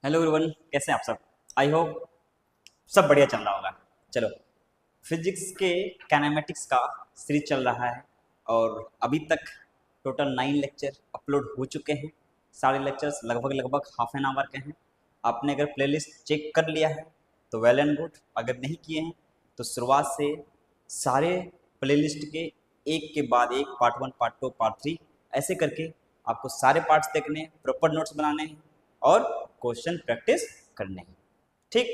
Hello everyone, कैसे हैं आप सब। आई होप सब बढ़िया चल रहा होगा। चलो, फिजिक्स के काइनेमेटिक्स का सीरीज चल रहा है और अभी तक टोटल 9 लेक्चर अपलोड हो चुके हैं। सारे लेक्चर्स लगभग लगभग हाफ एन आवर के हैं। आपने अगर प्लेलिस्ट चेक कर लिया है तो वेल एंड गुड, अगर नहीं किए हैं तो शुरुआत से सारे प्लेलिस्ट के एक के बाद एक पार्ट 1, पार्ट 2, पार्ट 3 ऐसे करके आपको सारे पार्ट्स देखने हैं, प्रॉपर नोट्स बनाने हैं और क्वेश्चन प्रैक्टिस करने हैं। ठीक,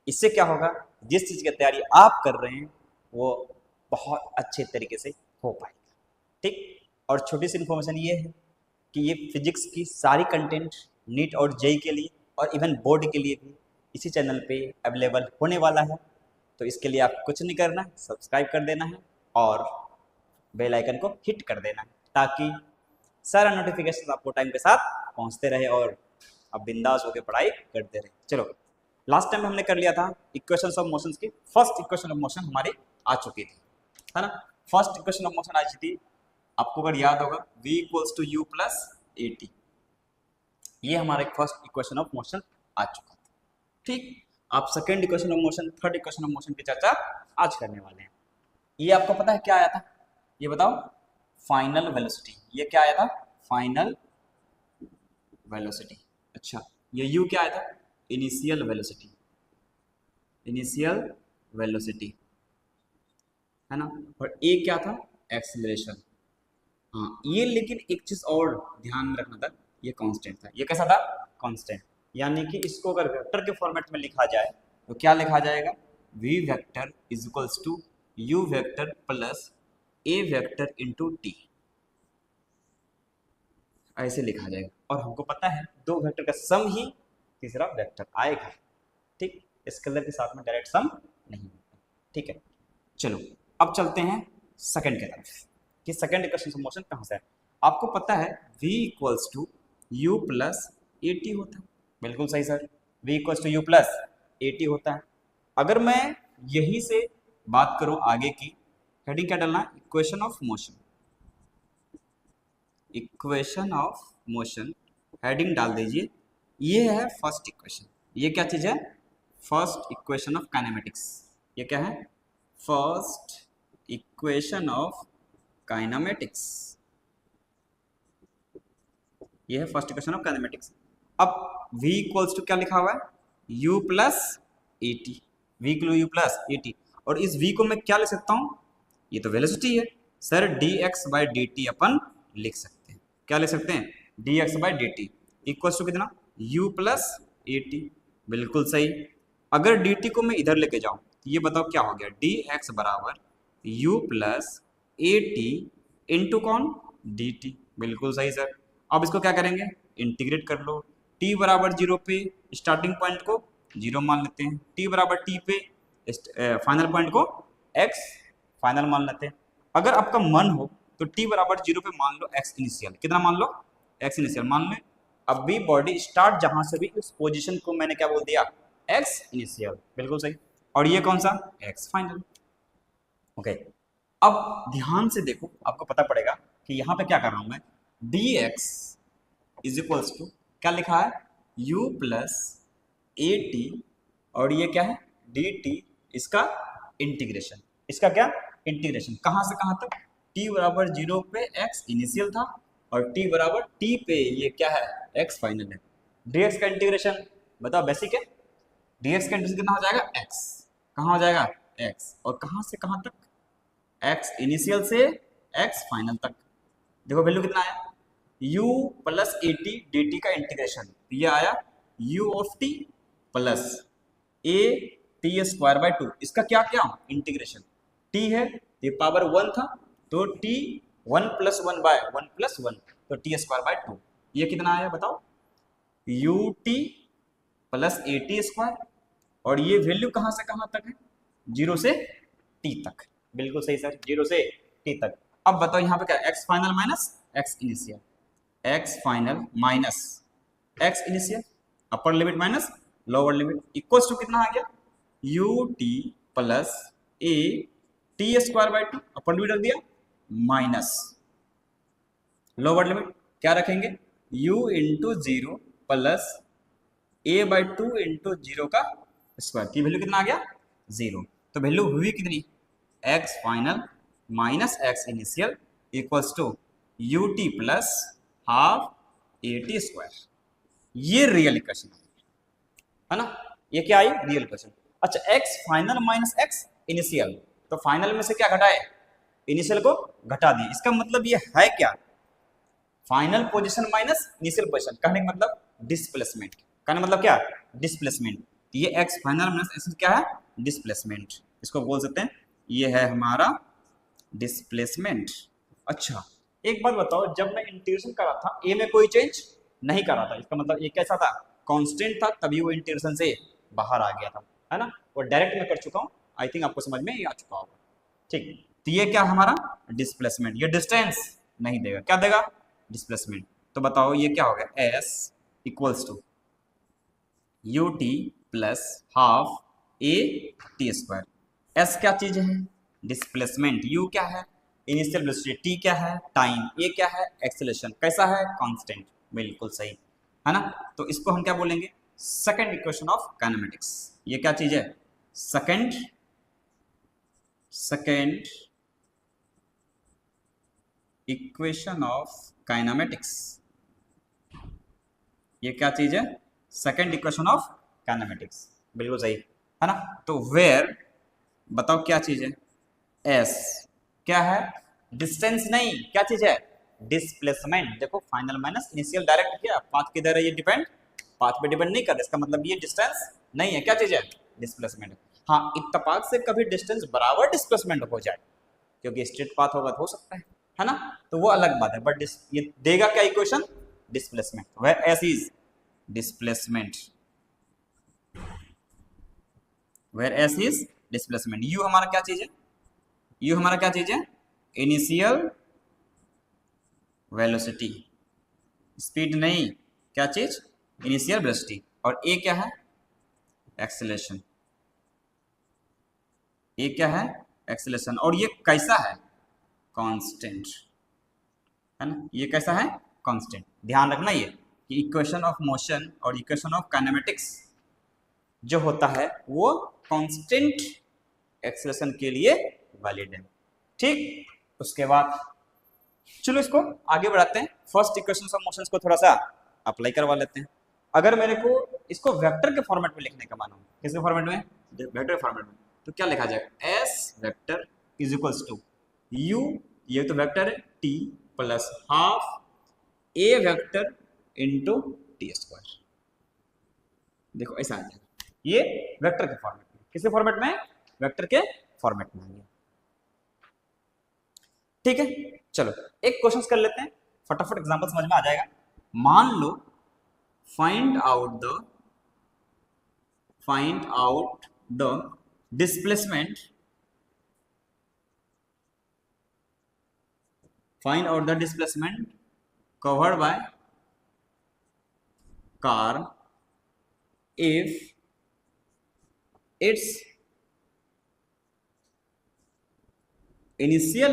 इससे क्या होगा, जिस चीज़ की तैयारी आप कर रहे हैं वो बहुत अच्छे तरीके से हो पाएगा। ठीक, और छोटी सी इन्फॉर्मेशन ये है कि ये फिजिक्स की सारी कंटेंट नीट और जेई के लिए और इवन बोर्ड के लिए भी इसी चैनल पे अवेलेबल होने वाला है। तो इसके लिए आप कुछ नहीं करना है, सब्सक्राइब कर देना है और बेल आइकन को हिट कर देना है ताकि सारा नोटिफिकेशन आपको टाइम के साथ पहुंचते रहे और आप बिंदास होकर पढ़ाई करते रहे। चलो, लास्ट टाइम हमने कर लिया था इक्वेशंस ऑफ मोशंस की फर्स्ट इक्वेशन ऑफ मोशन हमारी आ चुकी थी, है ना। फर्स्ट इक्वेशन ऑफ मोशन आई थी, आपको अगर याद होगा, v equals to u plus A t. ये हमारा फर्स्ट इक्वेशन ऑफ मोशन आ चुका था। ठीक, आप second equation of motion, third equation of motion की चर्चा आज करने वाले हैं। ये आपको पता है क्या आया था, ये बताओ। फाइनल वेलोसिटी, ये क्या आया था, फाइनल वेलोसिटी। अच्छा, ये u क्या आया था, इनिशियल वेलोसिटी, इनिशियल वेलोसिटी, है ना। और a क्या था, एक्सीलरेशन। हाँ, ये लेकिन एक चीज और ध्यान में रखना था, ये कांस्टेंट था। ये कैसा था, कांस्टेंट। यानी कि इसको अगर वेक्टर के फॉर्मेट में लिखा जाए तो क्या लिखा जाएगा, v vector is equals to u vector plus a vector into t, ऐसे लिखा जाएगा। और हमको पता है दो वेक्टर का सम ही तीसरा वेक्टर आएगा। ठीक, स्केलर के साथ में डायरेक्ट सम नहीं होता। ठीक है, चलो अब चलते हैं सेकंड की तरफ कि सेकंड इक्वेशन ऑफ मोशन कहाँ से है। आपको पता है v equals to u plus A t होता है। बिल्कुल सही सर, v equals to u plus A t होता है। अगर मैं यहीं से बात करूं आगे की, हेडिंग क्या डालना, equation of motion, equation of motion heading डाल दीजिए। ये है फर्स्ट इक्वेशन। ये क्या चीज है, फर्स्ट इक्वेशन ऑफ काइनेमेटिक्स। ये क्या है, फर्स्ट इक्वेशन ऑफ काइनेमेटिक्स। ये है फर्स्ट इक्वेशन ऑफ काइनेमेटिक्स। अब v इक्वल्स टू क्या लिखा हुआ है, u plus A T, v equal you plus A T. और इस v को मैं क्या लिख सकता हूं, ये तो वेलोसिटी है sir, dx by D T अपन लिख सकते हैं। क्या लिख सकते हैं, dx by D T equals to कितना, u प्लस ए टी। बिल्कुल सही। अगर dt को मैं इधर लेके जाऊं तो ये बताओ क्या हो गया, dx बराबर u plus A T into कौन, dt। बिल्कुल सही सर। अब इसको क्या करेंगे, इंटीग्रेट कर लो। t बराबर 0 पे स्टार्टिंग पॉइंट को 0 मान लेते हैं, t बराबर t पे फाइनल पॉइंट को x फाइनल मान लेते हैं। अगर आपका मन हो तो t बराबर 0 पे मान लो x इनिशियल, कितना मान लो, x इनिशियल मान लो। अब भी बॉडी स्टार्ट जहां से भी, उस पोजीशन को मैंने क्या बोल दिया, x इनिशियल। बिल्कुल सही। और ये कौन सा, x फाइनल। ओके, अब ध्यान से देखो, आपको पता पड़ेगा कि यहाँ पे क्या कर रहा हूं मैं, dx इज इक्वल्स टू क्या लिखा है, u प्लस ए टी, और ये क्या है, dt, इसका इंटीग्रेशन। इसका क्या, इंटीग्रेशन, कहां से कहां तक, t बराबर 0 पे x इनिशियल था और t बराबर t पे ये क्या है, x फाइनल है। dx का इंटीग्रेशन बताओ, बेसिक है। dx का इंटीग्रेशन कितना हो जाएगा, x, कहाँ हो जाएगा, x, और कहां से कहां तक, x इनिशियल से x फाइनल तक। देखो वैल्यू कितना आया, u plus A T D T का इंटीग्रेशन, ये आया u of t plus A t square bye 2, इसका क्या क्या इंटीग्रेशन, t है ये पावर 1 था तो t 1 प्लस 1 बाय 1 प्लस 1, तो टी स्क्वायर बाय 2। ये कितना आया बताओ, u t प्लस ए टी स्क्वायर, और ये वैल्यू कहां से कहां तक है, 0 से t तक। बिल्कुल सही सर, 0 से t तक। अब बताओ यहाँ पे क्या, x final minus x initial, x final minus x initial, upper limit minus lower limit, equals to कितना आ गया, u t प्लस a t square by 2, upper limit रख दिया, माइनस लोअर लिमिट क्या रखेंगे, u into 0 plus a/2 into zero का square की वैल्यू कितना आ गया 0। तो वैल्यू हुई कितनी x final minus x initial equals to ut plus half at square. ये रियल इक्वेशन है ना, ये क्या आई रियल इक्वेशन। अच्छा x final minus x initial, तो फाइनल में से क्या घटाए इनिशियल को घटा दिए, इसका मतलब ये है क्या final position minus initial position, कहने का मतलब डिस्प्लेसमेंट, कहने का मतलब क्या डिस्प्लेसमेंट। ये x फाइनल माइनस x क्या है डिस्प्लेसमेंट, इसको बोल सकते हैं ये है हमारा डिस्प्लेसमेंट। अच्छा एक बात बताओ, जब मैं इंटीग्रेशन कर रहा था a में कोई चेंज नहीं कर रहा था, इसका मतलब ये कैसा था कांस्टेंट था, तभी वो इंटीग्रेशन से बाहर आ गया था, है ना। और डायरेक्ट मैं कर चुका हूँ, आई थिंक आपको समझ में ये आ चुका होगा। ठीक, तो ये क्या हमारा डिस्प्लेसमेंट, ये डिस्टेंस नहीं देगा, क्या देगा डिस्प्लेसमेंट। तो बताओ ये क्या हो गया s equals to ut plus half a t square. s क्या चीज है डिस्प्लेसमेंट, u क्या है इनिशियल वेलोसिटी, t क्या है टाइम, a क्या है एक्सेलरेशन, कैसा है कांस्टेंट, बिल्कुल सही है ना। तो इसको हम क्या बोलेंगे सेकंड इक्वेशन ऑफ काइनेमेटिक्स। ये क्या चीज है सेकंड इक्वेशन ऑफ काइनेमेटिक्स। ये क्या चीज है सेकंड इक्वेशन ऑफ काइनेमेटिक्स, बिल्कुल सही है ना। तो वेयर बताओ क्या चीज है s क्या है डिस्टेंस नहीं, क्या चीज है डिस्प्लेसमेंट। देखो फाइनल माइनस इनिशियल डायरेक्ट किया, पाथ किधर है ये डिपेंड, पाथ पे डिपेंड नहीं कर रहा, इसका मतलब ये डिस्टेंस नहीं है, क्या चीज है डिस्प्लेसमेंट। हाँ इत्तेफाक से कभी डिस्टेंस बराबर डिस्प्लेसमेंट हो जाए, क्योंकि स्ट्रेट पाथ होगा तो हो सकता है ना, तो वो अलग बात है, बट ये देगा क्या equation displacement, where s is displacement, where s is displacement. u हमारा क्या चीज है, u हमारा क्या चीज है इनिशियल वेलोसिटी, स्पीड नहीं, क्या चीज इनिशियल वेलोसिटी, और a क्या है एक्सेलरेशन, a क्या है एक्सेलरेशन, और ये कैसा है कांस्टेंट, है ना, ये कैसा है कांस्टेंट। ध्यान रखना ये कि इक्वेशन ऑफ मोशन और इक्वेशन ऑफ काइनेमेटिक्स जो होता है वो कांस्टेंट एक्सेलरेशन के लिए वैलिड है। ठीक, उसके बाद चलो इसको आगे बढ़ाते हैं, फर्स्ट इक्वेशन ऑफ मोशन को थोड़ा सा अप्लाई करवा लेते हैं। अगर मेरे को इसको वेक्टर के फॉर्मेट में लिखने का मानो, किसके फॉर्मेट में वेक्टर फॉर्मेट में, तो क्या लिखा जाएगा s vector is equals to u, ये तो वेक्टर है t plus half a vector into t square. देखो ऐसा आ जाएगा, ये वेक्टर के फॉर्मेट में, किसके फॉर्मेट में वेक्टर के फॉर्मेट में आएंगे। ठीक है, चलो एक क्वेश्चन कर लेते हैं, फटाफट एग्जांपल समझ में आ जाएगा। मान लो find out the displacement, find out the displacement covered by car if its initial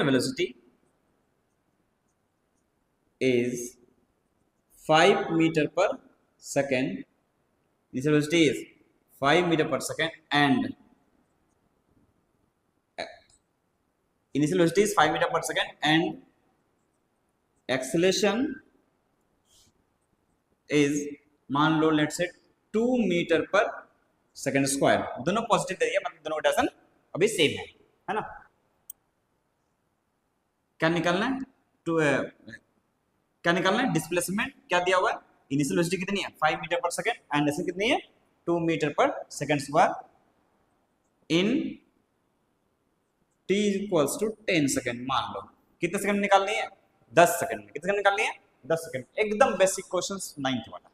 velocity is 5 meter per second, initial velocity is 5 meter per second and initial velocity is 5 meter per second and acceleration is मान लो let's say 2 metre per second square, दोनों positive दे दिया, मतलब दोनों direction अभी same है ना। क्या निकालना है क्या निकालना है डिस्प्लेसमेंट, क्या दिया हुआ है इनिशियल वेलोसिटी कितनी है 5 मीटर पर सेकंड एंड ऐसे कितनी है 2 metre per second square in t equals to 10 second. मान लो कितने सेकंड निकालनी है 10 सेकंड में, कितने सेकंड निकालनी है 10 सेकंड, एकदम बेसिक क्वेश्चन 9th वाला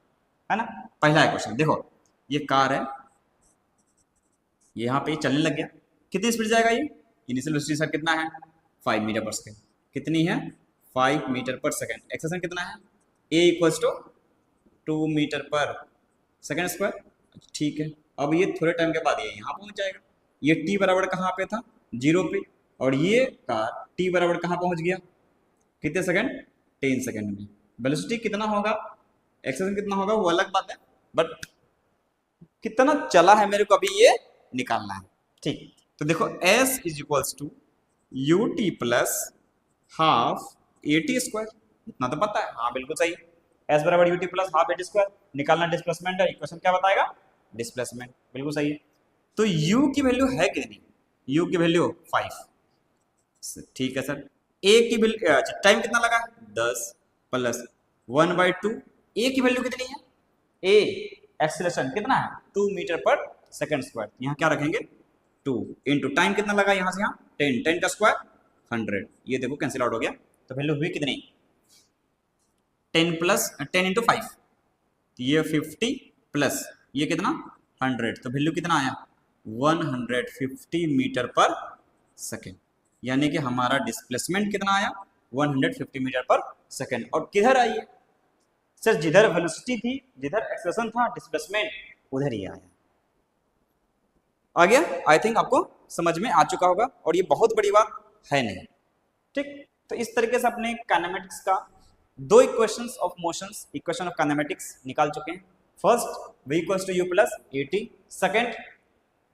है ना। पहला है क्वेश्चन, देखो ये कार है, यहाँ पे चलने लग गया, कितनी स्पीड जाएगा ये इनिशियल वेलोसिटी सर कितना है 5 मीटर पर सेकंड, कितनी है 5 मीटर पर सेकंड, एक्सेलरेशन कितना है a equals to 2 metre per second square. ठीक है, अब ये थोड़े टाइम के बाद ये यहाँ पहुंच जाएगा, ये t बराबर कहाँ पे था 0 पे, और ये कार t बराबर कहाँ पहुंच गया कितने सेकंड 10 सेकंड में। वेलोसिटी कितना होगा एक्सेलरेशन कितना होगा वो अलग बात है, बट कितना चला है मेरे को अभी ये निकालना है। ठीक, तो देखो s is equals to u t plus half a t square, इतना तो पता है। हाँ बिल्कुल सही, s बराबर u t plus half a t square, निकालना डिस्प्लेसमेंट है, इक्वेशन क्या बताएगा, डिस्प्लेसमेंट, बिल्कुल सही है। तो u की वैल्यू है कितनी, u की वैल्यू 5, ठीक है सर। a की वैल्यू टाइम कितना लगा 10 प्लस 1/2, a की वैल्यू कितनी है, a एक्सीलरेशन कितना है 2 मीटर पर सेकंड स्क्वायर, यहाँ क्या रखेंगे 2 इंटू टाइम कितना लगा यहाँ से यहाँ 10, 10 का स्क्वायर 100, ये देखो कैंसिल आउट हो गया, तो वैल्यू हुई कितनी 10 प्लस 10 इंटू 5, ये 50 प्लस ये कितना 100, तो वैल्यू कितना आया 150 मीटर पर सेकेंड, यानी कि हमारा डिस्प्लेसमेंट कितना आया 150 मीटर पर सेकेंड। और किधर आई है सर, जिधर वेलोसिटी थी, जिधर एक्सेलरेशन था, डिस्प्लेसमेंट उधर ही आया। आ गया, आई थिंक आपको समझ में आ चुका होगा, और ये बहुत बड़ी बात है नहीं। ठीक, तो इस तरीके से अपने काइनेमेटिक्स का 2 equations of motions, equation of kinematics निकाल चुके हैं। First v equals to u plus A t, second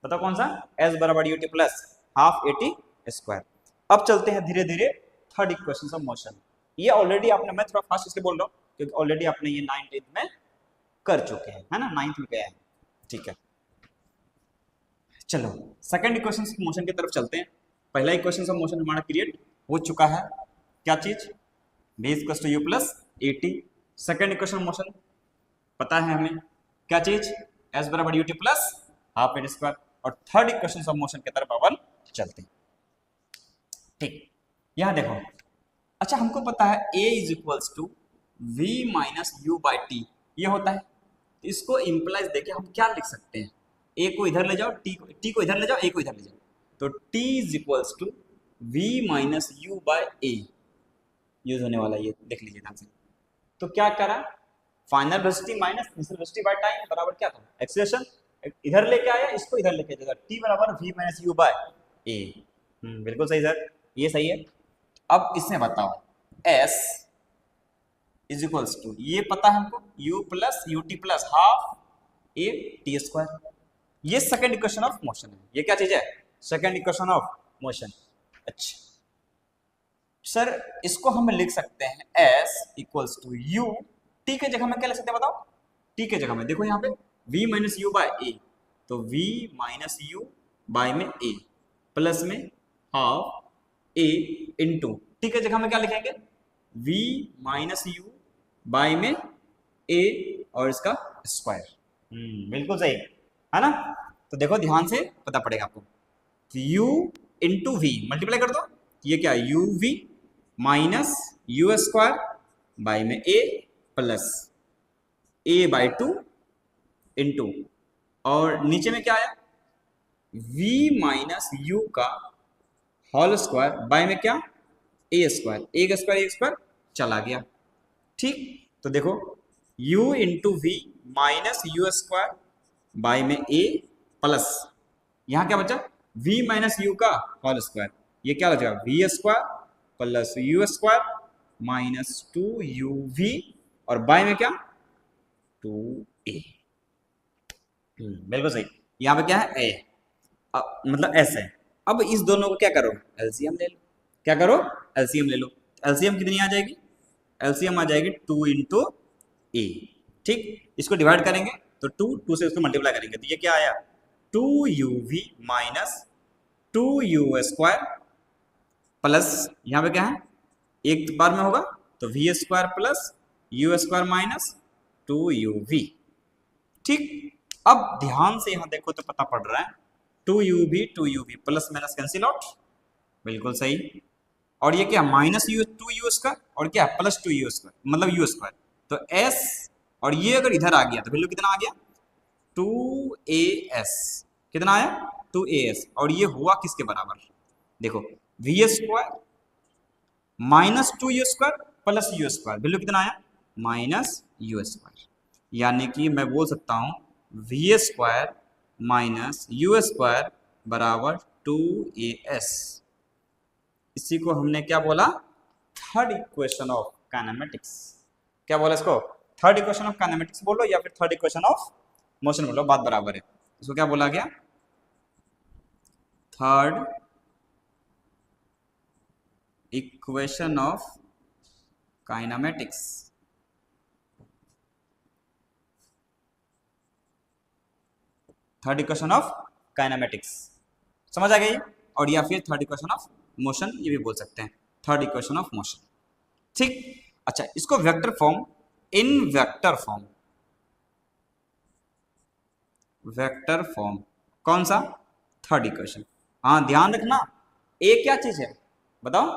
बताओ कौन सा, s बराबर u t plus half a t square. अब चलते हैं धीरे धीरे थर्ड इक्वेशन ऑफ मोशन। ये ऑलरेडी आपने, मैं थोड़ा फास्ट इसलिए बोल रहा हूँ क्योंकि ऑलरेडी आपने ये 9th में कर चुके हैं, है ना, 9th में गया है। ठीक है, चलो सेकंड इक्वेशन ऑफ मोशन की तरफ चलते हैं। पहला इक्वेशन ऑफ मोशन हमारा क्रिएट हो चुका है, क्या चीज, v equals to u plus A t. Second equation of motion पता है हमें, क्या चीज, s बराबर u t plus half a square. और थर्ड इक्वेशन ऑफ मोशन की तरफ अपन चलते हैं। ठीक, यहां देखो, अच्छा हमको पता है a is equals to v minus u by t, ये होता है। तो इसको इम्प्लाइज देके हम क्या लिख सकते हैं, a को इधर ले जाओ, t को इधर ले जाओ, a को इधर ले जाओ, तो t is equals to v minus u by a use होने वाला, ये देख लीजिए ध्यान से। तो क्या करा, final velocity minus initial velocity by time बराबर क्या था, एक्सीलरेशन, इधर लेके आया, इसको इधर लेके जाएगा, t बराबर v माइनस यू बाय ए। बिल्कुल सही सर, ये सही है। अब इसमें बताओ s इज इक्वल्स टू, ये पता है हमको u plus u t plus half a t square, ये सेकंड इक्वेशन ऑफ मोशन है। ये क्या चीज है, सेकंड इक्वेशन ऑफ मोशन। अच्छा सर, इसको हम लिख सकते हैं s equals to u, t के जगह में क्या लिख सकते हैं बताओ, t के जगह में देखो यहाँ पे v माइनस यू बाय ए, तो v माइनस यू बाय में a प्लस में हाफ a इंटू t के जगह में क्या लिखेंगे v माइनस यू बाय में a और इसका स्क्वायर। बिल्कुल सही है ना। तो देखो ध्यान से पता पड़ेगा आपको, u इंटू वी मल्टीप्लाई कर दो, ये क्या है u v minus u square by में a plus a by two into, और नीचे में क्या आया v माइनस यू का होल स्क्वायर बाय में क्या a स्क्वायर, एक स्क्वायर चला गया। ठीक, तो देखो u into v minus u square by में a प्लस, यहाँ क्या बचा v माइनस यू का होल स्क्वायर, ये क्या हो जाएगा v square plus u square minus 2uv और बाय में क्या 2a। बिल्कुल सही, यहाँ पे क्या है a, मतलब s है। अब इस दोनों को क्या करो, एलसीएम ले लो, क्या करो एलसीएम ले लो। एलसीएम कितनी आ जाएगी, एलसीएम आ जाएगी 2 इंटू ए। ठीक, इसको डिवाइड करेंगे तो 2 से इसको मल्टीप्लाई करेंगे, तो ये क्या आया 2uv minus 2u square plus, यहाँ पे क्या है एक बार में होगा तो v square plus u square minus 2uv। ठीक, अब ध्यान से यहाँ देखो तो पता पड़ रहा है 2uv plus minus cancel out, बिल्कुल सही। और ये क्या माइनस यू 2u स्क्वायर और क्या प्लस 2u स्क्वायर मतलब u स्क्वायर, तो s और ये अगर इधर आ गया तो वैल्यू कितना आ गया 2as, कितना आया 2as, और ये हुआ किसके बराबर, देखो v square minus 2u square plus u square, value कितना आया माइनस यू स्क्वायर, यानी कि मैं बोल सकता हूं v square minus u square बराबर 2as। इसी को हमने क्या बोला, थर्ड इक्वेशन ऑफ काइनेमेटिक्स, क्या बोला इसको, थर्ड इक्वेशन ऑफ काइनेमेटिक्स बोलो या फिर थर्ड इक्वेशन ऑफ मोशन बोलो, बात बराबर है। इसको क्या बोला गया? Third equation of kinematics. Third equation of kinematics समझ आ गई? और या फिर थर्ड इक्वेशन ऑफ मोशन ये भी बोल सकते हैं, थर्ड इक्वेशन ऑफ मोशन। ठीक, अच्छा इसको वेक्टर फॉर्म, इन वेक्टर फॉर्म, वेक्टर फॉर्म कौन सा? Third equation. हाँ ध्यान रखना, ए क्या चीज है बताओ?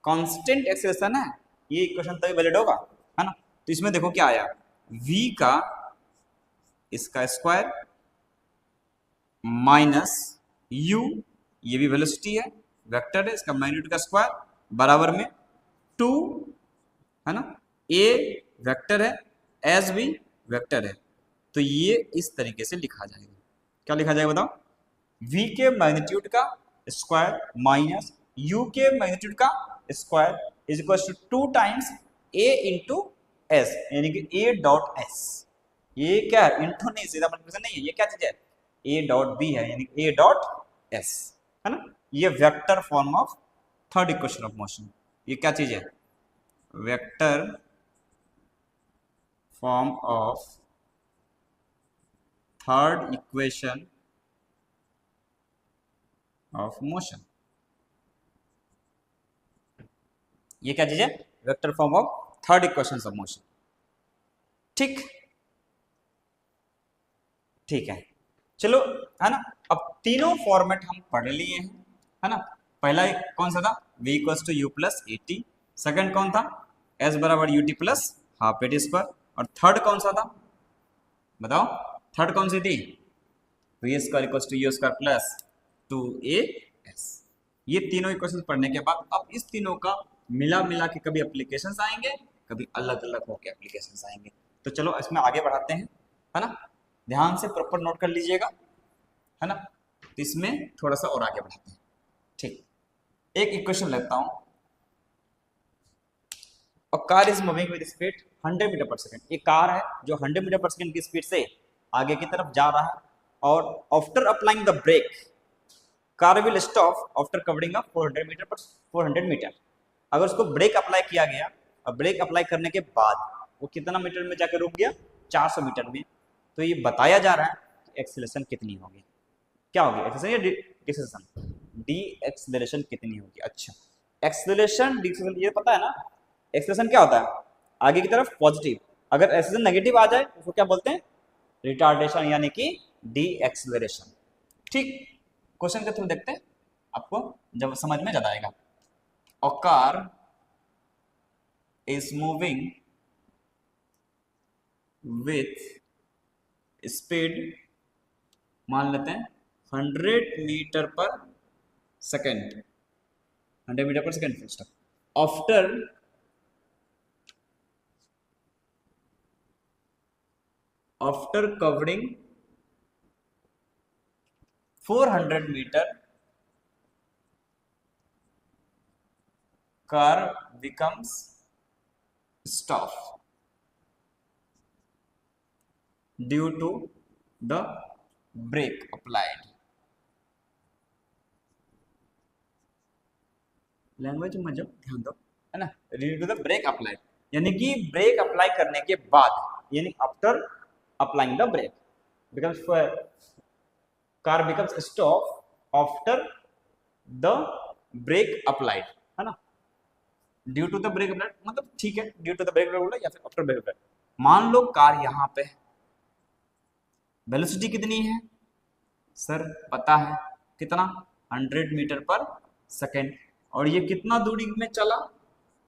कांस्टेंट एक्सेलरेशन है, ये इक्वेशन तभी वैलिड होगा, है ना? तो इसमें देखो क्या आया, v का इसका स्क्वायर माइनस u, ये भी वेलोसिटी है, वेक्टर है, इसका मैग्नीट्यूड का स्क्वायर बराबर में 2, है ना? a वेक्टर है, s भी वेक्टर है, तो ये इस तरीके से लिखा जाएगा। क्या लिखा जाएगा बताओ? v के मैग्नीट्यूड का स्क्वायर माइनस u के मैग्नीट्यूड का square is equal to 2 times a into s, यानी कि a डॉट एस। ये क्या है? इंटू नहीं, सीधा मल्टीप्लिकेशन नहीं है, ये क्या चीज है? a डॉट b है, यानी a डॉट s, है ना? ये vector form of third equation of motion. ये क्या चीज है? Vector form of third equation of motion. ये क्या चीज है? Vector form of third equation of motion. ठीक, ठीक है, चलो, है ना? अब तीनों फॉर्मेट हम पढ़ लिए हैं, है ना? पहला एक कौन सा था? v equals to u plus A t. Second कौन था? s बराबर u t plus half a t square. और थर्ड कौन सा था बताओ? थर्ड कौन सी थी? V square equals to u square plus 2as। ये तीनों इक्वेशन पढ़ने के बाद अब इस तीनों का मिला मिला के कभी एप्लीकेशंस आएंगे, कभी अलग अलग होकर एप्लीकेशंस आएंगे। तो चलो इसमें आगे बढ़ाते हैं, है ना? ध्यान से प्रॉपर नोट कर लीजिएगा, है ना? तो इसमें थोड़ा सा और आगे बढ़ाते हैं। ठीक, एक इक्वेशन लेता हूं, और car is moving with speed 100 metre per second. एक कार है जो 100 मीटर पर सेकंड की स्पीड से आगे की तरफ जा रहा है, और after applying the brake car will stop after covering a 400 metre per 400 metre. अगर उसको ब्रेक अप्लाई किया गया और ब्रेक अप्लाई करने के बाद वो कितना मीटर में जाकर रुक गया? 400 मीटर में। तो ये बताया जा रहा है कि एक्सीलरेशन कितनी होगी। क्या होगी? एक्सीलरेशन या डिसेलेरेशन? डी एक्सीलरेशन कितनी होगी? अच्छा, एक्सीलरेशन डिसेलेरेशन ये पता है ना? एक्सीलरेशन क्या होता है? आगे की तरफ पॉजिटिव, अगर एक्सीलरेशन नेगेटिव आ जाए उसको क्या बोलते हैं? रिटार्डेशन, यानी कि डी एक्सीलरेशन। ठीक, क्वेश्चन के थ्रू देखते हैं, आपको जब समझ में ज्यादा आएगा। A car is moving with speed, मान लेते हैं 100 metre per second, 100 metre per second full stop. After covering 400 metre car becomes stop due to the brake applied। Language में जो ध्यान दो, है ना? Due to the brake apply, यानी कि ब्रेक अप्लाई करने के बाद, यानी after applying the brake becomes car becomes stop after the brake applied, है ना? Due to the brake applied मतलब ठीक है, due to the brake applied या फिर आफ्टर ब्रेक अप्लाइड। मान लो कार यहां पे, वेलोसिटी कितनी है सर? पता है कितना? 100 मीटर पर सेकेंड। और ये कितना दूरी में चला?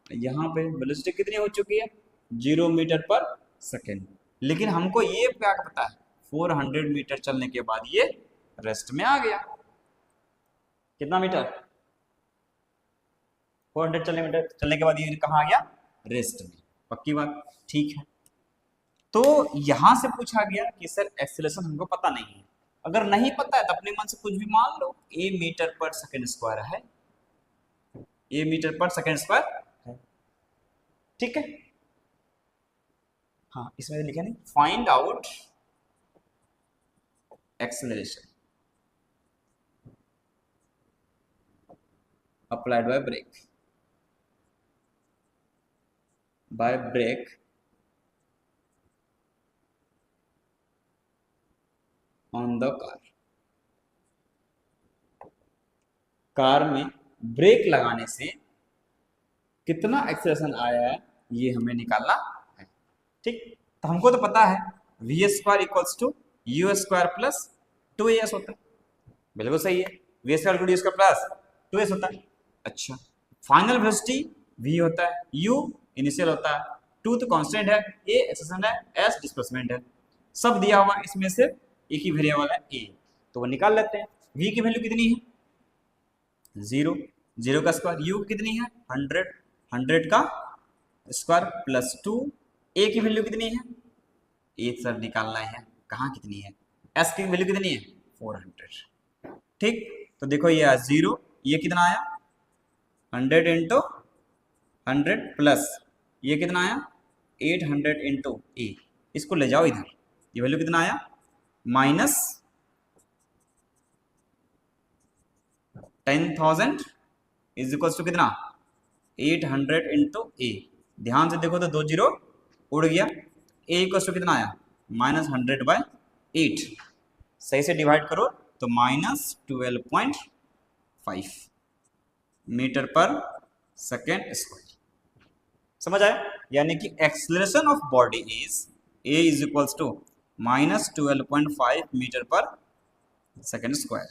यहाँ पे वेलोसिटी कितनी हो चुकी है? 0 मीटर पर सेकेंड। लेकिन हमको ये क्या पता है? 400 मीटर चलने के बाद ये रेस्ट में आ गया। कितना मीटर? 400 चलने के बाद ये कहाँ आ गया? रेस्ट में। पक्की बात, ठीक है। तो यहां से पूछा गया कि सर एक्सीलरेशन हमको पता नहीं है। अगर नहीं पता है तो अपने मन से कुछ भी मान लो, a metre per second square है, a metre per second square है, ठीक है? हाँ इसमें लिखा नहीं, find out acceleration applied by brake on the car में ब्रेक लगाने से कितना एक्सेलरेशन आया है ये हमें निकालना है। ठीक, तो हमको तो पता है v square equals to u square plus 2as होता है, बिल्कुल सही है, v square to d square plus 2s होता है। अच्छा, फाइनल वेलोसिटी v होता है, u इनिशियल होता है, 2 तो कांस्टेंट है, a एक्सेलरेशन है, s डिस्प्लेसमेंट है, सब दिया हुआ, इसमें से एक ही वेरिएबल है a, तो वो निकाल लेते हैं। v की वैल्यू कितनी है 0, 0 का स्क्वायर, u कितनी है 100, 100 का स्क्वायर प्लस 2, a की वैल्यू कितनी है 1 सर निकालना है, कहाँ कितनी है, s की वैल्यू कितनी है 400। ठीक, तो देखो ये 0, ये कितना आया 100 इंटू 100 प्लस ये कितना आया 800 इंटू ए, इसको ले जाओ इधर, ये वैल्यू कितना आया माइनस 10,000 इज इक्वल्स टू कितना 800 इंटू ए। ध्यान से देखो तो 2 जीरो उड़ गया, ए इक्वल्स टू कितना आया -100/8, सही से डिवाइड करो तो -12.5 मीटर पर सेकेंड स्क्वायर। समझ आया, यानी कि acceleration of body is a is equals to -12.5 metre per second square.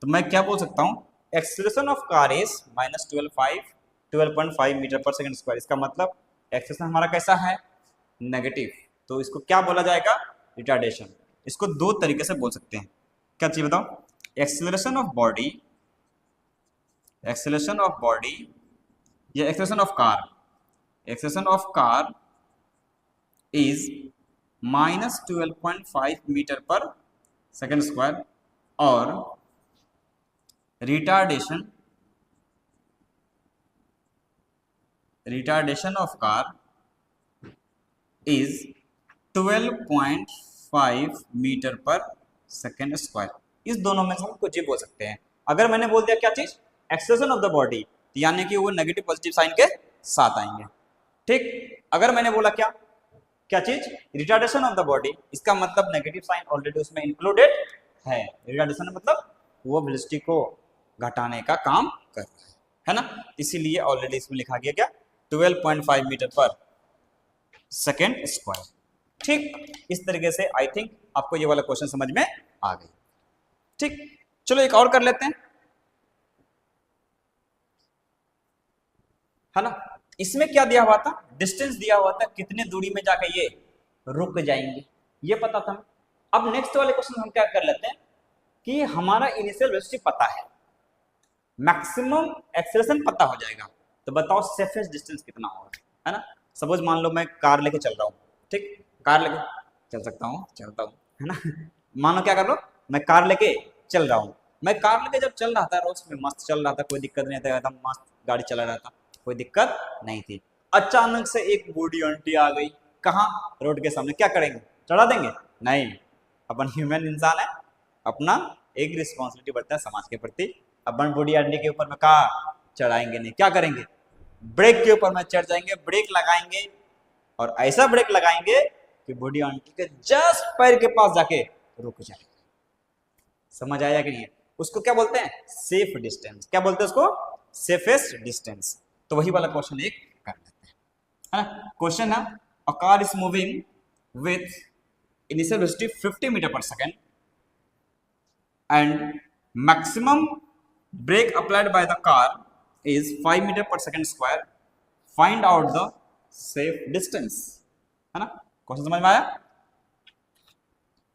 तो मैं क्या बोल सकता हूँ, acceleration of car is -12.5 metre per second square. इसका मतलब एक्सेलरेशन हमारा कैसा है नेगेटिव, तो इसको क्या बोला जाएगा रिटार्डेशन। इसको दो तरीके से बोल सकते हैं, क्या चाहिए बताओ, एक्सेलरेशन ऑफ बॉडी या acceleration of car is -12.5 metre per second square, और retardation of car is 12.5 metre per second square. इस दोनों में से हम कुछ ही बोल सकते हैं। अगर मैंने बोल दिया क्या चीज एक्सेलरेशन ऑफ द बॉडी, यानी कि वो नेगेटिव पॉजिटिव साइन के साथ आएंगे। ठीक, अगर मैंने बोला क्या चीज रिटार्डेशन ऑफ द बॉडी, इसका मतलब नेगेटिव साइन ऑलरेडी उसमें इंक्लूडेड है। रिटार्डेशन मतलब वो वेलोसिटी को घटाने का काम कर रहा है ना, इसीलिए ऑलरेडी इसमें लिखा गया क्या 12.5 मीटर पर सेकेंड स्क्वायर। ठीक, इस तरीके से आई थिंक आपको ये वाला क्वेश्चन समझ में आ गई। ठीक, चलो एक और कर लेते हैं, है ना। इसमें क्या दिया हुआ था, डिस्टेंस दिया हुआ था, कितने दूरी में जाकर ये रुक जाएंगे, ये पता था। अब नेक्स्ट वाले क्वेश्चन हम क्या कर लेते हैं कि हमारा इनिशियल वेलोसिटी पता है, मैक्सिमम एक्सेलरेशन पता हो जाएगा, तो बताओ सेफेस्ट डिस्टेंस कितना होगा, है ना। सपोज मान लो मैं कार लेके चल रहा हूँ, ठीक, कार लेके चल सकता हूँ, चलता हूँ, है ना। मान लो क्या कर लो, मैं कार लेके चल रहा हूँ, मैं कार लेके जब चल रहा था रोड में मस्त चल रहा था, कोई दिक्कत नहीं था, एकदम मस्त गाड़ी चला रहा था, कोई दिक्कत नहीं थी। अचानक से एक बूढ़ी आंटी आ गई, कहाँ रोड के सामने, क्या करेंगे चढ़ा देंगे, नहीं, अपन ह्यूमन इंसान है, अपना एक रिस्पॉन्सिबिलिटी बढ़ता है समाज के प्रति, अपन बूढ़ी आंटी के ऊपर में कहा चढ़ाएंगे नहीं, क्या करेंगे ब्रेक के ऊपर में चढ़ जाएंगे, ब्रेक लगाएंगे, और ऐसा ब्रेक लगाएंगे कि बूढ़ी आंटी के जस्ट पैर के पास जाके रुक जाए। समझ आया कि नहीं, उसको क्या बोलते हैं सेफ डिस्टेंस, क्या बोलते हैं उसको सेफेस्ट डिस्टेंस। तो वही वाला क्वेश्चन एक कर लेते हैं, है ना। क्वेश्चन है a car is moving with initial velocity 50 metre per second and maximum brake applied by the car is 5 meter per second square, find out the safe distance, है ना। क्वेश्चन समझ में आया,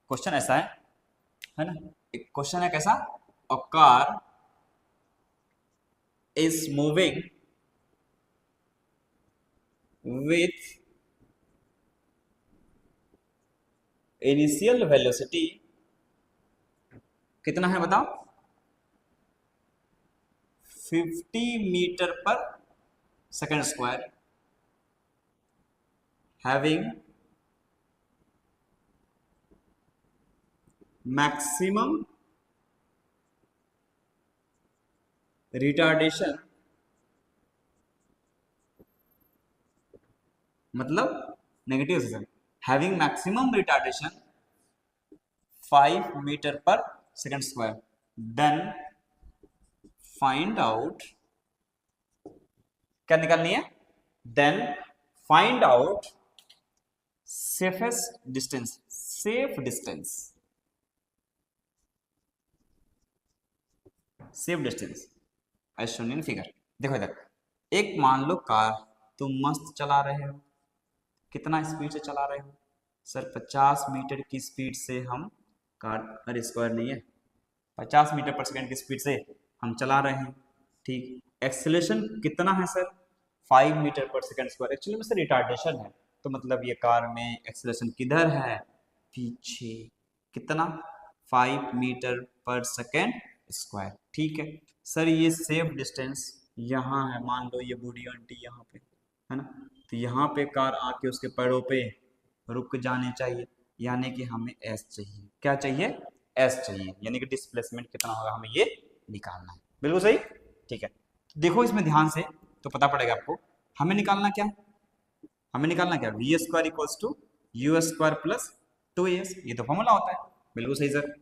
क्वेश्चन ऐसा है ना, एक क्वेश्चन है कैसा, a car is moving with initial velocity कितना है बताओ 50 metre per second square having maximum retardation, मतलब negative session, having maximum retardation 5 metre per second square, then find out, क्या निकालनी है, then find out safest distance, safe distance, safe distance as shown in figure. देखो इधर, एक मान लो car तुम मस्त चला रहे हो, कितना स्पीड से चला रहे हो सर, 50 मीटर की स्पीड से हम कार, अरे स्क्वायर नहीं है, 50 मीटर पर सेकंड की स्पीड से हम चला रहे हैं, ठीक। एक्सेलरेशन कितना है sir, 5 metre per second square, actually में सर रिटार्डेशन है, तो मतलब ये कार में एक्सेलरेशन किधर है, पीछे, कितना, 5 मीटर पर सेकंड स्क्वायर, ठीक है सर। ये सेफ डिस्टेंस यहाँ है, मान लो ये बूढ़ी आंटी यहाँ पे है ना, तो यहाँ पे कार आके उसके पैरों पे रुक जाने चाहिए, यानी कि हमें एस चाहिए, क्या चाहिए, एस चाहिए, यानी कि डिस्प्लेसमेंट कितना होगा हमें ये निकालना है, बिल्कुल सही, ठीक है। तो देखो इसमें ध्यान से तो पता पड़ेगा आपको, हमें निकालना क्या है, हमें निकालना क्या, v square equals to u square plus 2as, ये तो फॉर्मूला होता है, बिल्कुल सही सर।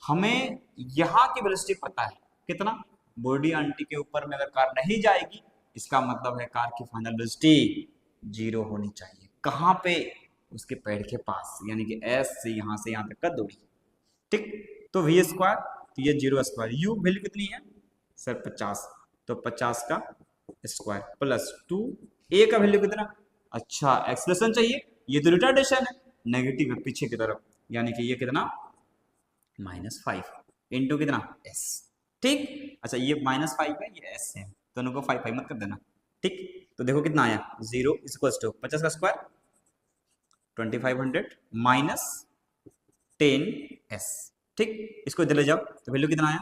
हमें यहाँ की वेलोसिटी पता है कितना, बॉडी आंटी के ऊपर में अगर कार नहीं जाएगी, इसका मतलब है कार की फाइनल वेलोसिटी 0 होनी चाहिए, कहाँ पे, उसके पैर के पास, यानी कि एस से यहाँ तक का दूरी, ठीक। तो वी स्क्वायर, तो ये 0 स्क्वायर, यू वैल्यू कितनी है सर 50, तो 50 का स्क्वायर प्लस 2, ए का वैल्यू कितना, अच्छा एक्सलेशन चाहिए, ये तो रिटार्डेशन है, नेगेटिव है पीछे की तरफ, यानी कि ये कितना, -5 इंटू कितना, एस, ठीक। अच्छा ये -5 है, ये एस है, दोनों को 5 मत कर देना, ठीक। तो देखो कितना आया, 0 इक्वल्स टू 50 का स्क्वायर 2500 माइनस 10s, ठीक। इसको इधर ले जाओ तो वैल्यू कितना आया,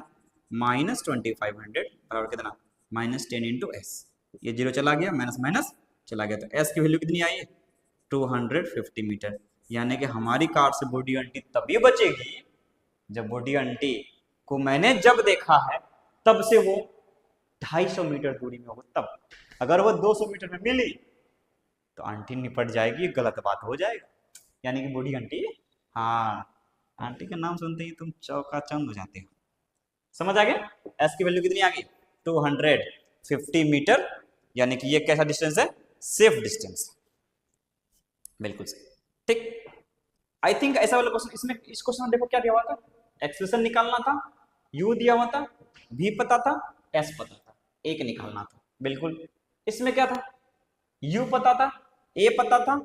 -2500 बराबर कितना, -10 इंटू एस, ये 0 चला गया, माइनस माइनस चला गया, तो एस की वैल्यू कितनी आई है, 250 मीटर, यानी कि हमारी कार से बॉडी आंटी तभी बचेगी जब बॉडी आंटी को मैंने जब देखा है तब से वो 250 मीटर दूरी में हो, तब अगर वो 200 मीटर में मिली तो आंटी निपट जाएगी, गलत बात हो जाएगा, यानी कि बूढ़ी आंटी, हाँ आंटी का नाम सुनते ही तुम चौका चंद हो जाते हो, समझ आ गया। एस की वैल्यू कितनी आ गई, 250 मीटर, यानी कि ये कैसा डिस्टेंस है, सेफ डिस्टेंस, बिल्कुल सही, ठीक। आई थिंक ऐसा वाला क्वेश्चन, इसमें इस क्वेश्चन में देखो क्या दिया हुआ था, एक्सप्रेशन निकालना था, यू दिया हुआ था, वी पता था, एस पता था, एक निकालना था, बिल्कुल। इसमें क्या था, यू पता था, ए पता था,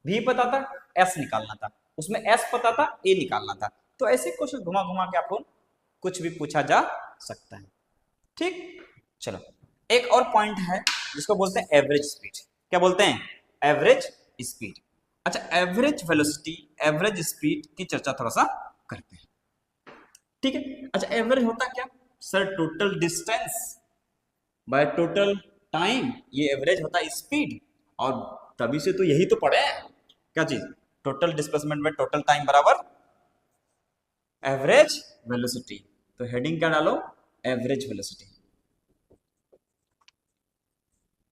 वी पता था, एस निकालना था, उसमें एस पता था, ए निकालना था, तो ऐसे क्वेश्चन घुमा घुमा के आपको कुछ भी पूछा जा सकता है, ठीक। चलो एक और पॉइंट है जिसको बोलते हैं एवरेज स्पीड, क्या बोलते हैं, एवरेज स्पीड। अच्छा एवरेज वेलोसिटी, एवरेज स्पीड की चर्चा थोड़ा सा करते हैं, ठीक है। अच्छा एवरेज होता क्या sir, total distance by total time, ये एवरेज होता है स्पीड, और तभी से तो यही तो पढ़े हैं, क्या चीज, total displacement by total time बराबर एवरेज वेलोसिटी, तो हेडिंग क्या डालो, average velocity,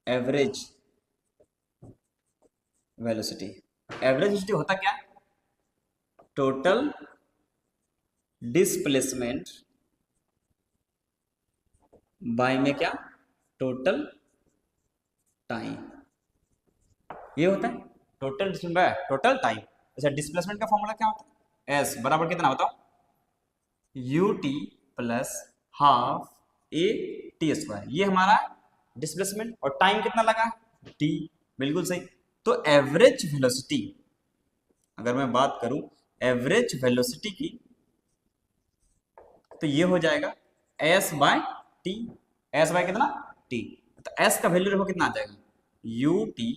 average velocity. Average velocity होता क्या, टोटल डिस्प्लेसमेंट बाय में क्या, टोटल टाइम, ये होता है total displacement by total time. अच्छा डिस्प्लेसमेंट का फॉर्मूला क्या होता है, एस बराबर कितना बताओ, you t plus half a t square, ये हमारा डिस्प्लेसमेंट, और टाइम कितना लगा, टी, बिल्कुल सही। तो एवरेज वेलोसिटी, अगर मैं बात करूं एवरेज वेलोसिटी की, तो ये हो जाएगा s by t, s by कितना, टी, तो एस का वैल्यू देखो कितना आ जाएगा, u t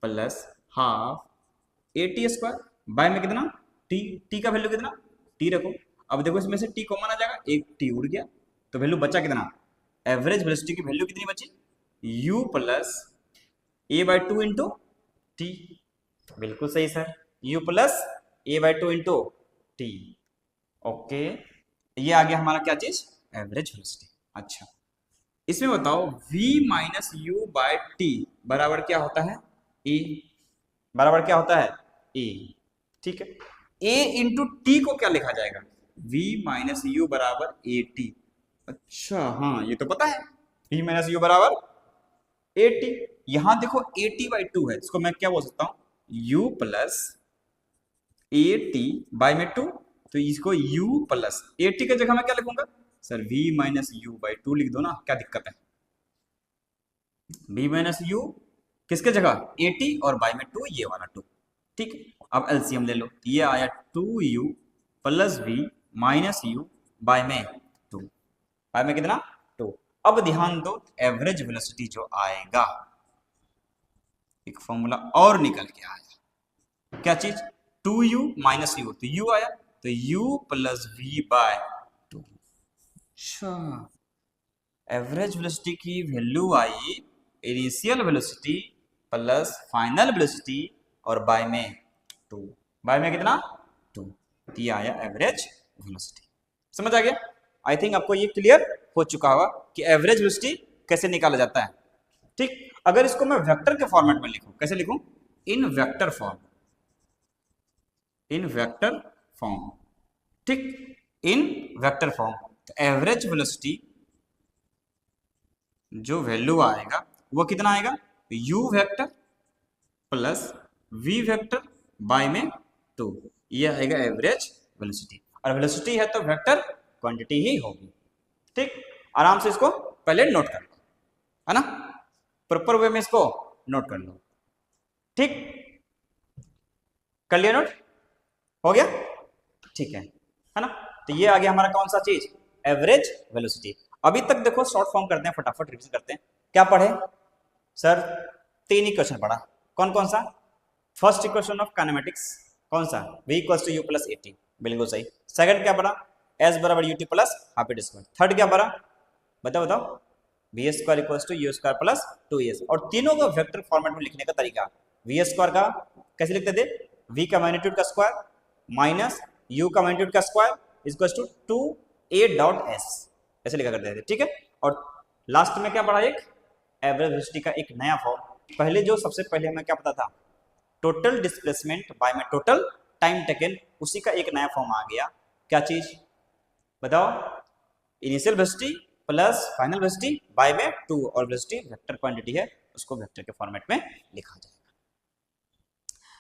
plus half a t square by में कितना, टी, टी का वैल्यू कितना, टी रखो, अब देखो इसमें से टी कॉमन आ जाएगा, एक टी उड़ गया, तो वैल्यू बचा कितना, एवरेज वेलोसिटी की वैल्यू कितनी बची, u प्लस ए बाय 2 इंटू टी, बिल्कुल सही sir, u plus A by two into T. Okay, ये आ गया हमारा क्या चीज, एवरेज वेलोसिटी। अच्छा, इसमें बताओ v minus u by t बराबर क्या होता है, e, बराबर क्या होता है, e। ठीक है, a इंटू टी को क्या लिखा जाएगा, v माइनस यू बराबर ए टी। अच्छा हाँ, ये तो पता है, v माइनस यू बराबर ए टी। यहां देखो ए टी बाई टू है, इसको मैं क्या बोल सकता हूं, u plus A T by में टू, तो इसको u प्लस ए टी की जगह मैं क्या लिखूंगा sir, v minus u by two लिख दो ना, क्या दिक्कत है। v माइनस यू किसके जगह, ए टी और बाई में टू, ये वाला टू। ठीक है, अब एलसीएम ले लो, ये आया two u plus v minus u by में टू, बाय में कितना टू। अब ध्यान दो, एवरेज वेलोसिटी जो आएगा, एक फॉर्मूला और निकल के आया, क्या चीज, टू यू माइनस यू, तो यू आया, तो u plus v by two. अच्छा, एवरेज वेलोसिटी की वैल्यू आई initial velocity plus final velocity और बाय में टू, बाय में कितना टू, ये आया एवरेज वेलोसिटी। समझ आ गया, आई थिंक आपको ये क्लियर हो चुका होगा कि एवरेज वेलोसिटी कैसे निकाला जाता है। ठीक, अगर इसको मैं वेक्टर के फॉर्मेट में लिखूं, कैसे लिखूं, इन वेक्टर फॉर्म, इन वेक्टर फॉर्म। ठीक, इन वेक्टर फॉर्म, तो एवरेज वेलोसिटी जो वैल्यू आएगा वो कितना आएगा, u vector plus v vector by में टू, ये आएगा एवरेज वेलोसिटी। और वेलोसिटी है तो वेक्टर क्वांटिटी ही होगी। ठीक, आराम से इसको पहले नोट कर लो, है ना, प्रॉपर वे में इसको नोट कर लो। ठीक, कर लिया नोट, हो गया, ठीक है ना। तो ये आ गया हमारा कौन सा चीज, एवरेज वेलोसिटी। अभी तक देखो शॉर्ट फॉर्म करते हैं, फटाफट रिवीजन करते हैं। क्या पढ़े सर, तीन ही क्वेश्चन पढ़ा, कौन कौन सा, फर्स्ट इक्वेशन ऑफ काइनेमेटिक्स कौन सा, v equals to u plus A T, बिल्कुल सही। सेकंड क्या पढ़ा, s बराबर u t plus half it square. Third क्या पढ़ा, बताओ बताओ, v square equals to u square plus two s. और तीनों को वेक्टर फॉर्मेट में लिखने का तरीका, वी स्क्वायर का कैसे लिखते थे, v का मैग्नीट्यूड का स्क्वायर माइनस u का मैग्नीट्यूड का square equals to two a dot s, ऐसे लिखा करते थे। ठीक है, और लास्ट में क्या पढ़ा, एक एवरेज वेलोसिटी का एक नया फॉर्म। पहले जो सबसे पहले हमें क्या पता था, टोटल डिस्प्लेसमेंट बाय में टोटल टाइम टेकन, उसी का एक नया फॉर्म आ गया, क्या चीज बताओ, initial velocity plus final velocity bye में टू, और वेलोसिटी वेक्टर क्वांटिटी है, उसको वेक्टर के फॉर्मेट में लिखा जाएगा।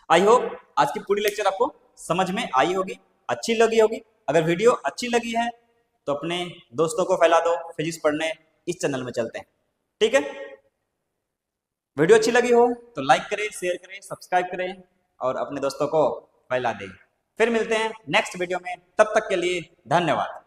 आई होप आज की पूरी लेक्चर आपको समझ में आई होगी, अच्छी लगी होगी। अगर वीडियो अच्छी लगी है तो अपने दोस्तों को फैला दो, फिजिक्स पढ़ने इस चैनल में चलते हैं। ठीक है, वीडियो अच्छी लगी हो तो लाइक करें, शेयर करें, सब्सक्राइब करें और अपने दोस्तों को फैला दें। फिर मिलते हैं नेक्स्ट वीडियो में, तब तक के लिए धन्यवाद।